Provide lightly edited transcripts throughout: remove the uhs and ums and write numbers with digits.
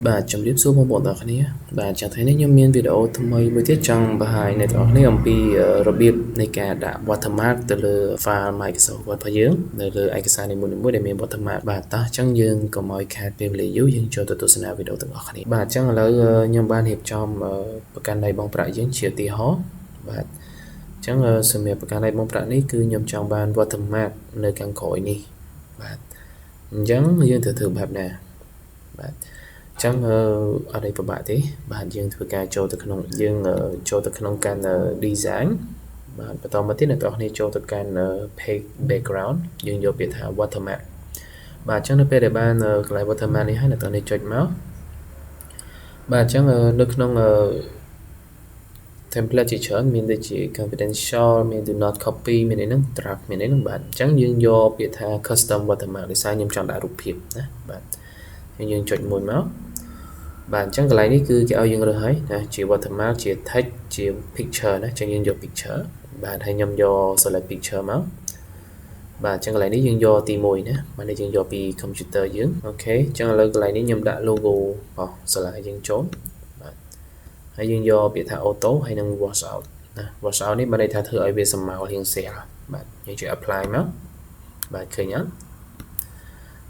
បាទជំរាបសួរបងប្អូនទាំងអស់គ្នាបាទចង់ថ្ងៃនេះខ្ញុំមានវីដេអូថ្មីមួយទៀតចង់បង្ហាញអ្នកទាំងអស់គ្នាអំពីរបៀបនៃការដាក់ watermark ទៅលើ file Microsoft Word របស់យើងនៅលើឯកសារនីមួយៗដែលមាន watermark បាទតោះអញ្ចឹងយើងកុំឲ្យខាតពេលវេលាយូរយើងចូលទៅទស្សនាវីដេអូទាំងអស់គ្នាបាទអញ្ចឹងឥឡូវខ្ញុំបានរៀបចំប្រកាន់ដៃបងប្រាក់យើងជាឧទាហរណ៍បាទអញ្ចឹងសម្រាប់ប្រកាន់ដៃបងប្រាក់នេះគឺខ្ញុំចង់បាន watermark នៅខាងក្រោយនេះបាទអញ្ចឹងយើងត្រូវធ្វើបែបណាបាទចឹងអត់អីពិបាកទេបាទយើងធ្វើការចូលទៅក្នុងយើងចូលទៅក្នុងកាន់ design បាទបន្តមកទៀតអ្នកទាំងអស់គ្នាចូលទៅកាន់ page background យើងយកពាក្យថា watermark បាទអញ្ចឹងនៅពេលដែលបានកន្លែង watermark នេះហើយអ្នកទាំងអស់គ្នាចុចមកបាទអញ្ចឹងនៅក្នុង template ជាច្រើនមានដូចជា confidential មាន do not copy មានអីហ្នឹង draft មានអីហ្នឹងបាទអញ្ចឹងយើងយកពាក្យថា custom watermark ដោយសារខ្ញុំចង់ដាក់រូបភាពណាបាទយើងចុចមួយមកបាទអញ្ចឹងកន្លែងនេះគឺគេឲ្យយើងរើសហើយណាជា watermark ជា text ជា picture ណាអញ្ចឹងយើងយក picture បាទហើយខ្ញុំយក select picture មកបាទអញ្ចឹងកន្លែងនេះយើងយកទី1ណាបាទនេះយើងយកពី computer យើងអូខេអញ្ចឹងឥឡូវកន្លែងនេះខ្ញុំដាក់ logo របស់សាលាយើងចូលបាទហើយយើងយកពាក្យថា auto ហើយនឹង wash out ណា wash out នេះបានន័យថាធ្វើឲ្យវាសម្មើរៀងស្រាលបាទយើងចុច apply មកបាទឃើញអត់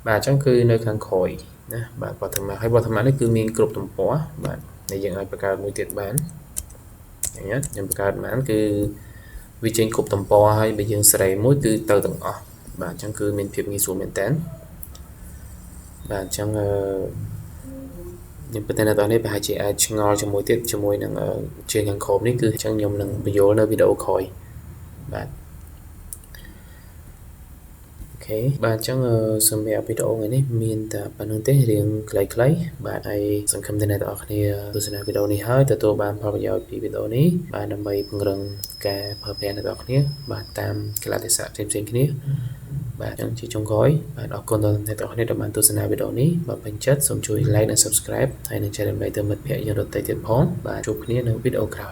បាទអញ្ចឹងគឺនៅខាងក្រោយណាបាទ watermark ហើយ watermark នេះគឺមានគ្រប់ទំព័របាទដែលយើងអាចបង្កើតមួយទៀតបានឃើញអត់ខ្ញុំបង្កើតបានគឺវាចេញគ្រប់ទំព័រហើយបើយើងសេរីមួយគឺទៅទាំងអស់បាទអញ្ចឹងគឺមានភាពងាយស្រួលមែនតើបាទអញ្ចឹងខ្ញុំពិតណាស់តនេះប្រហែលជាអាចឆ្ងល់ជាមួយទៀតជាមួយនឹងជាខាងក្រោមនេះគឺអញ្ចឹងខ្ញុំនឹងបញ្យល់នៅវីដេអូក្រោយបាទអូខេបាទអញ្ចឹងសម្រាប់វីដេអូថ្ងៃនេះមានតែប៉ុណ្្នឹងទេរៀងខ្លីៗបាទហើយសង្ឃឹមថាអ្នកទាំងអស់គ្នាទស្សនាវីដេអូនេះហើយទទួលបានផលប្រយោជន៍ពីវីដេអូនេះបាទដើម្បីពង្រឹងការប្រើប្រាស់អ្នកទាំងអស់គ្នាបាទតាមកលៈទេសៈផ្សេងៗគ្នាបាទអញ្ចឹងជាចុងក្រោយបាទអរគុណដល់អ្នកទាំងអស់គ្នាដែលបានទស្សនាវីដេអូនេះបើពេញចិត្តសូមជួយ like និង subscribe ហើយនឹងចែករំលែកទៅមិត្តភ័ក្តិយើងដទៃទៀតផងបាទជួបគ្នានៅវីដេអូក្រោយ